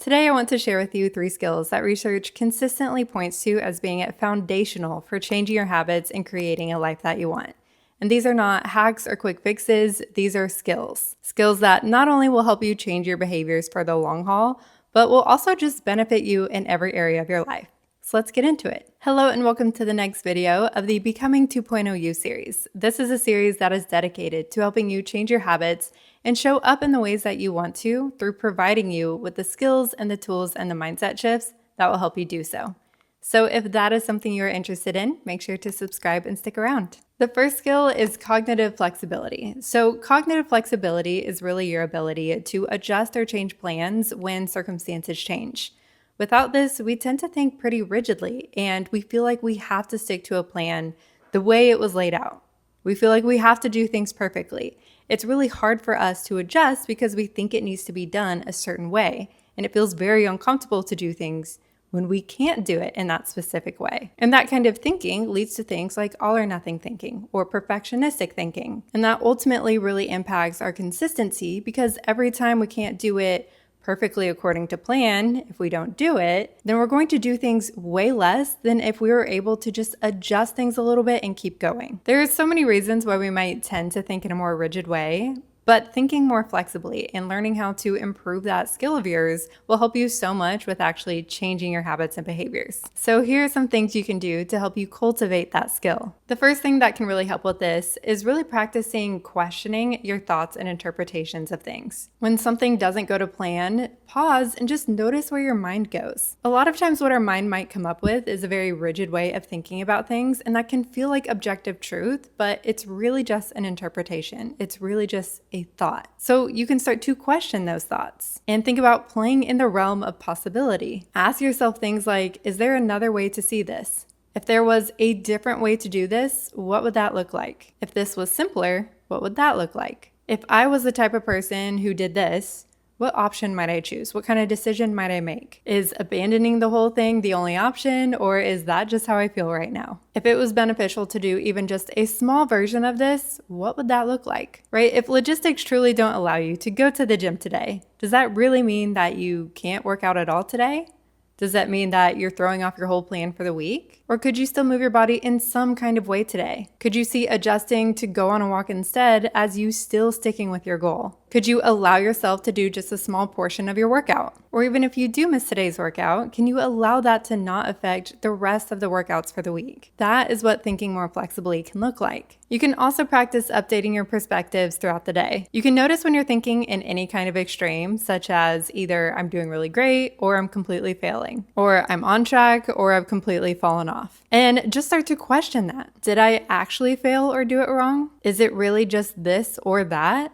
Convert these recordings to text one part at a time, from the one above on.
Today I want to share with you 3 skills that research consistently points to as being foundational for changing your habits and creating a life that you want. And these are not hacks or quick fixes, these are skills. Skills that not only will help you change your behaviors for the long haul, but will also just benefit you in every area of your life. So let's get into it. Hello and welcome to the next video of the Becoming 2.0 You series. This is a series that is dedicated to helping you change your habits and show up in the ways that you want to through providing you with the skills and the tools and the mindset shifts that will help you do so. So if that is something you're interested in, make sure to subscribe and stick around. The first skill is cognitive flexibility. So cognitive flexibility is really your ability to adjust or change plans when circumstances change. Without this, we tend to think pretty rigidly, and we feel like we have to stick to a plan the way it was laid out. We feel like we have to do things perfectly. It's really hard for us to adjust because we think it needs to be done a certain way, and it feels very uncomfortable to do things when we can't do it in that specific way. And that kind of thinking leads to things like all or nothing thinking or perfectionistic thinking. And that ultimately really impacts our consistency because every time we can't do it perfectly according to plan, if we don't do it, then we're going to do things way less than if we were able to just adjust things a little bit and keep going. There are so many reasons why we might tend to think in a more rigid way, but thinking more flexibly and learning how to improve that skill of yours will help you so much with actually changing your habits and behaviors. So here are some things you can do to help you cultivate that skill. The first thing that can really help with this is really practicing questioning your thoughts and interpretations of things. When something doesn't go to plan, pause and just notice where your mind goes. A lot of times what our mind might come up with is a very rigid way of thinking about things, and that can feel like objective truth, but it's really just an interpretation. It's really just a thought. So you can start to question those thoughts and think about playing in the realm of possibility. Ask yourself things like, is there another way to see this? If there was a different way to do this, what would that look like? If this was simpler, what would that look like? If I was the type of person who did this, what option might I choose? What kind of decision might I make? Is abandoning the whole thing the only option, or is that just how I feel right now? If it was beneficial to do even just a small version of this, what would that look like, right? If logistics truly don't allow you to go to the gym today, does that really mean that you can't work out at all today? Does that mean that you're throwing off your whole plan for the week? Or could you still move your body in some kind of way today? Could you see adjusting to go on a walk instead as you still sticking with your goal? Could you allow yourself to do just a small portion of your workout? Or even if you do miss today's workout, can you allow that to not affect the rest of the workouts for the week? That is what thinking more flexibly can look like. You can also practice updating your perspectives throughout the day. You can notice when you're thinking in any kind of extreme, such as either I'm doing really great or I'm completely failing, or I'm on track or I've completely fallen off. And just start to question that. Did I actually fail or do it wrong? Is it really just this or that?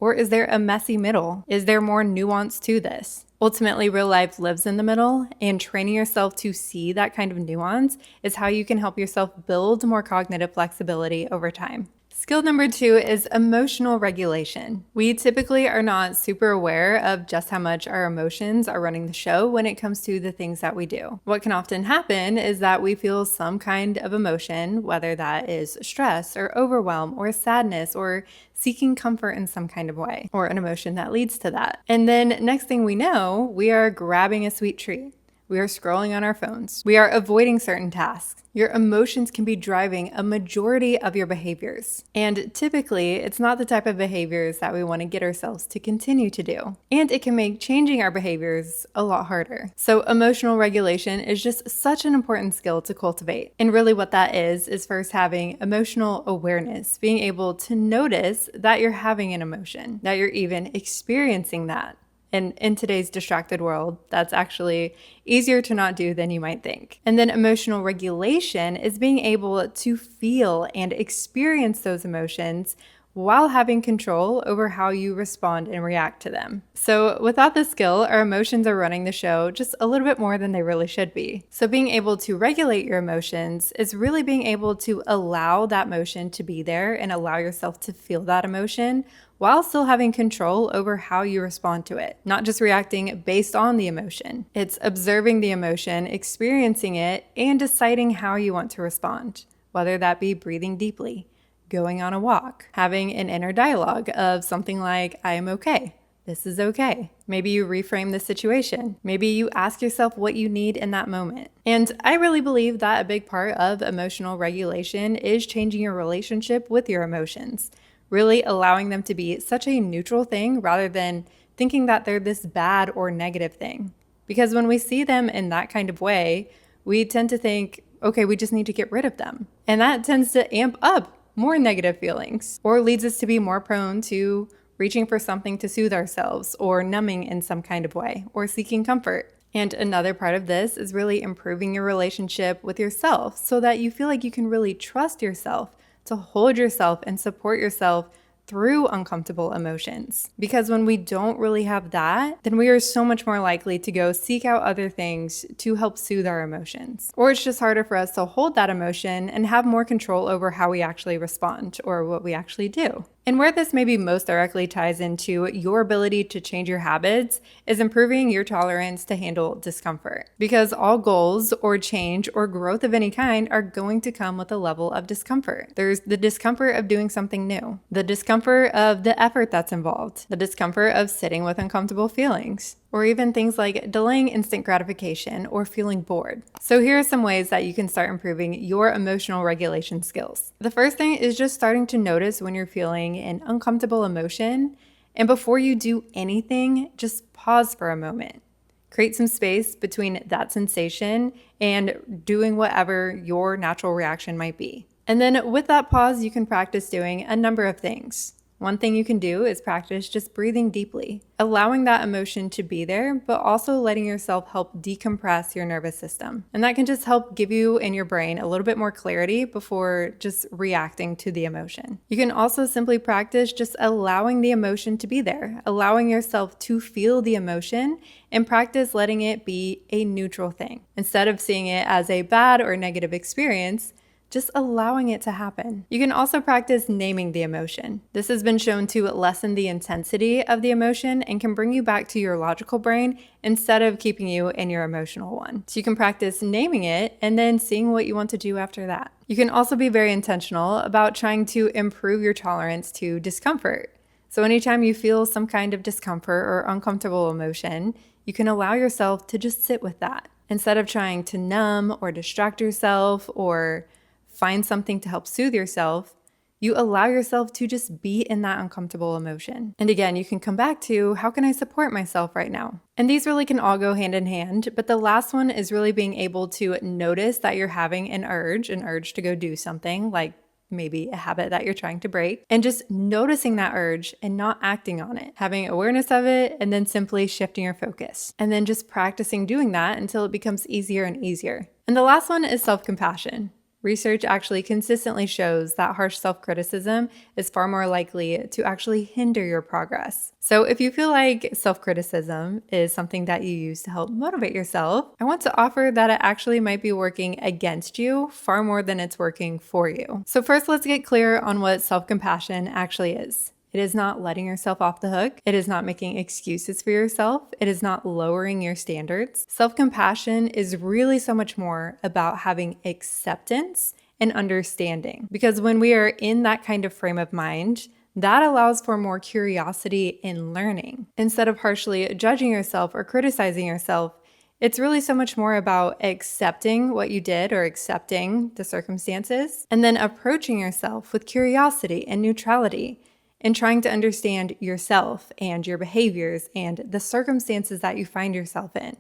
Or is there a messy middle? Is there more nuance to this? Ultimately, real life lives in the middle, and training yourself to see that kind of nuance is how you can help yourself build more cognitive flexibility over time. Skill number 2 is emotional regulation. We typically are not super aware of just how much our emotions are running the show when it comes to the things that we do. What can often happen is that we feel some kind of emotion, whether that is stress or overwhelm or sadness or seeking comfort in some kind of way, or an emotion that leads to that. And then next thing we know, we are grabbing a sweet treat. We are scrolling on our phones. We are avoiding certain tasks. Your emotions can be driving a majority of your behaviors. And typically, it's not the type of behaviors that we want to get ourselves to continue to do. And it can make changing our behaviors a lot harder. So emotional regulation is just such an important skill to cultivate. And really what that is first having emotional awareness, being able to notice that you're having an emotion, that you're even experiencing that. And in today's distracted world, that's actually easier to not do than you might think. And then emotional regulation is being able to feel and experience those emotions while having control over how you respond and react to them. So without this skill, our emotions are running the show just a little bit more than they really should be. So being able to regulate your emotions is really being able to allow that emotion to be there and allow yourself to feel that emotion while still having control over how you respond to it, not just reacting based on the emotion. It's observing the emotion, experiencing it, and deciding how you want to respond, whether that be breathing deeply, going on a walk, having an inner dialogue of something like, I am okay, This is okay. Maybe you reframe the situation. Maybe you ask yourself what you need in that moment. And I really believe that a big part of emotional regulation is changing your relationship with your emotions, really allowing them to be such a neutral thing rather than thinking that they're this bad or negative thing. Because when we see them in that kind of way, we tend to think, okay, we just need to get rid of them. And that tends to amp up more negative feelings or leads us to be more prone to reaching for something to soothe ourselves or numbing in some kind of way or seeking comfort. And another part of this is really improving your relationship with yourself so that you feel like you can really trust yourself to hold yourself and support yourself through uncomfortable emotions. Because when we don't really have that, then we are so much more likely to go seek out other things to help soothe our emotions. Or it's just harder for us to hold that emotion and have more control over how we actually respond or what we actually do. And where this maybe most directly ties into your ability to change your habits is improving your tolerance to handle discomfort. Because all goals or change or growth of any kind are going to come with a level of discomfort. There's the discomfort of doing something new, the discomfort of the effort that's involved, the discomfort of sitting with uncomfortable feelings, or even things like delaying instant gratification or feeling bored. So here are some ways that you can start improving your emotional regulation skills. The first thing is just starting to notice when you're feeling an uncomfortable emotion, and before you do anything, just pause for a moment. Create some space between that sensation and doing whatever your natural reaction might be. And then with that pause, you can practice doing a number of things. One thing you can do is practice just breathing deeply, allowing that emotion to be there, but also letting yourself help decompress your nervous system. And that can just help give you and your brain a little bit more clarity before just reacting to the emotion. You can also simply practice just allowing the emotion to be there, allowing yourself to feel the emotion, and practice letting it be a neutral thing. Instead of seeing it as a bad or negative experience, just allowing it to happen. You can also practice naming the emotion. This has been shown to lessen the intensity of the emotion and can bring you back to your logical brain instead of keeping you in your emotional one. So you can practice naming it and then seeing what you want to do after that. You can also be very intentional about trying to improve your tolerance to discomfort. So anytime you feel some kind of discomfort or uncomfortable emotion, you can allow yourself to just sit with that. Instead of trying to numb or distract yourself or find something to help soothe yourself, you allow yourself to just be in that uncomfortable emotion. And again, you can come back to, how can I support myself right now? And these really can all go hand in hand, but the last one is really being able to notice that you're having an urge to go do something, like maybe a habit that you're trying to break, and just noticing that urge and not acting on it, having awareness of it, and then simply shifting your focus. And then just practicing doing that until it becomes easier and easier. And the last one is self-compassion. Research actually consistently shows that harsh self-criticism is far more likely to actually hinder your progress. So if you feel like self-criticism is something that you use to help motivate yourself, I want to offer that it actually might be working against you far more than it's working for you. So first, let's get clear on what self-compassion actually is. It is not letting yourself off the hook. It is not making excuses for yourself. It is not lowering your standards. Self-compassion is really so much more about having acceptance and understanding. Because when we are in that kind of frame of mind, that allows for more curiosity in learning. Instead of harshly judging yourself or criticizing yourself, it's really so much more about accepting what you did or accepting the circumstances, and then approaching yourself with curiosity and neutrality, and trying to understand yourself and your behaviors and the circumstances that you find yourself in,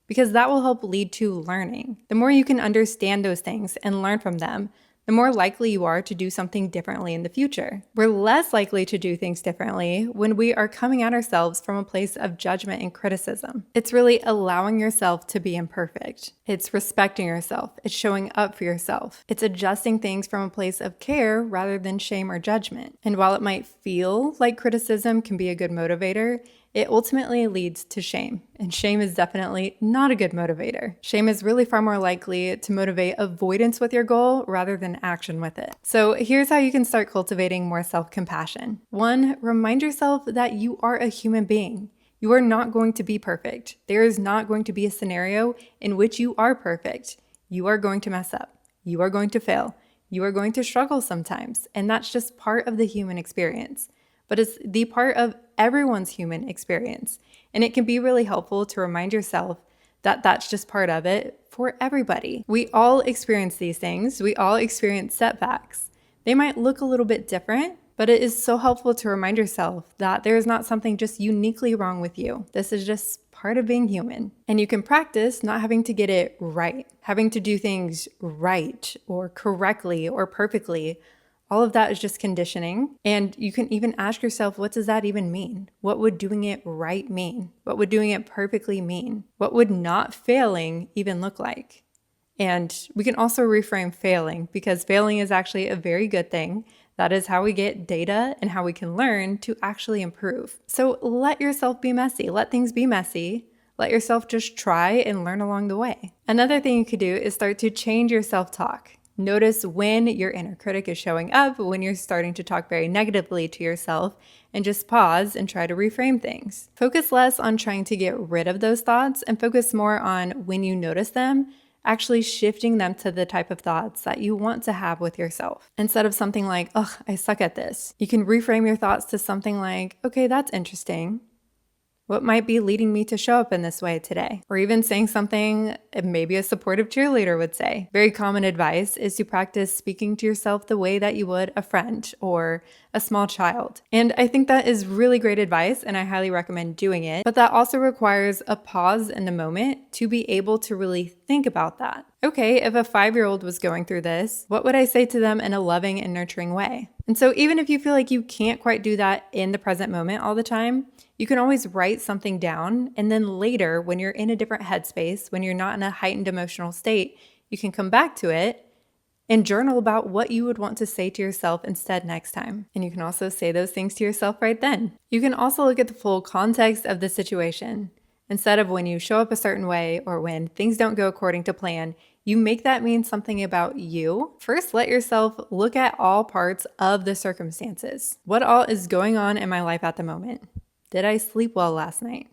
because that will help lead to learning. The more you can understand those things and learn from them, the more likely you are to do something differently in the future. We're less likely to do things differently when we are coming at ourselves from a place of judgment and criticism. It's really allowing yourself to be imperfect. It's respecting yourself. It's showing up for yourself. It's adjusting things from a place of care rather than shame or judgment. And while it might feel like criticism can be a good motivator, it ultimately leads to shame. And shame is definitely not a good motivator. Shame is really far more likely to motivate avoidance with your goal rather than action with it. So here's how you can start cultivating more self-compassion. 1, remind yourself that you are a human being. You are not going to be perfect. There is not going to be a scenario in which you are perfect. You are going to mess up. You are going to fail. You are going to struggle sometimes. And that's just part of the human experience. but it's the part of everyone's human experience. And it can be really helpful to remind yourself that that's just part of it for everybody. We all experience these things. We all experience setbacks. They might look a little bit different, but it is so helpful to remind yourself that there is not something just uniquely wrong with you. This is just part of being human. And you can practice not having to get it right, having to do things right or correctly or perfectly. All of that is just conditioning. And you can even ask yourself, what does that even mean? What would doing it right mean? What would doing it perfectly mean? What would not failing even look like? And we can also reframe failing, because failing is actually a very good thing. That is how we get data and how we can learn to actually improve. So let yourself be messy. Let things be messy. Let yourself just try and learn along the way. Another thing you could do is start to change your self-talk. Notice when your inner critic is showing up, when you're starting to talk very negatively to yourself, and just pause and try to reframe things. Focus less on trying to get rid of those thoughts and focus more on when you notice them, actually shifting them to the type of thoughts that you want to have with yourself. Instead of something like, ugh, I suck at this, you can reframe your thoughts to something like, okay, that's interesting. What might be leading me to show up in this way today? Or even saying something maybe a supportive cheerleader would say. Very common advice is to practice speaking to yourself the way that you would a friend or a small child. And I think that is really great advice, and I highly recommend doing it. But that also requires a pause in the moment to be able to really think about that. Okay, if a 5-year-old was going through this, what would I say to them in a loving and nurturing way? And so even if you feel like you can't quite do that in the present moment all the time, you can always write something down, and then later, when you're in a different headspace, when you're not in a heightened emotional state, you can come back to it and journal about what you would want to say to yourself instead next time. And you can also say those things to yourself right then. You can also look at the full context of the situation. Instead of when you show up a certain way or when things don't go according to plan, you make that mean something about you. First, let yourself look at all parts of the circumstances. What all is going on in my life at the moment? Did I sleep well last night?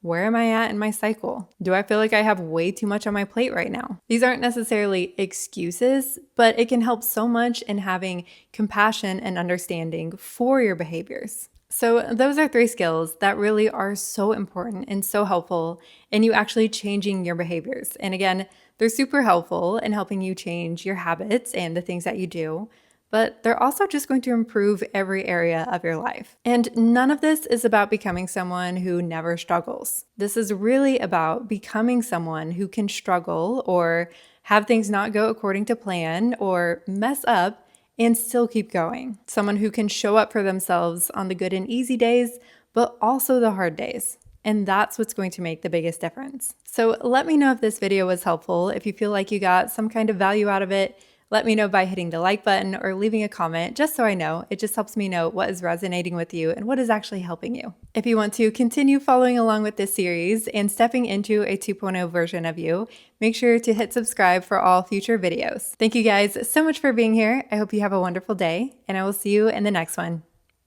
Where am I at in my cycle? Do I feel like I have way too much on my plate right now? These aren't necessarily excuses, but it can help so much in having compassion and understanding for your behaviors. So those are 3 skills that really are so important and so helpful in you actually changing your behaviors. And again, they're super helpful in helping you change your habits and the things that you do, but they're also just going to improve every area of your life. And none of this is about becoming someone who never struggles. This is really about becoming someone who can struggle or have things not go according to plan or mess up and still keep going. Someone who can show up for themselves on the good and easy days, but also the hard days. And that's what's going to make the biggest difference. So let me know if this video was helpful. If you feel like you got some kind of value out of it, let me know by hitting the like button or leaving a comment, just so I know. It just helps me know what is resonating with you and what is actually helping you. If you want to continue following along with this series and stepping into a 2.0 version of you, make sure to hit subscribe for all future videos. Thank you guys so much for being here. I hope you have a wonderful day, and I will see you in the next one.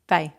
Bye.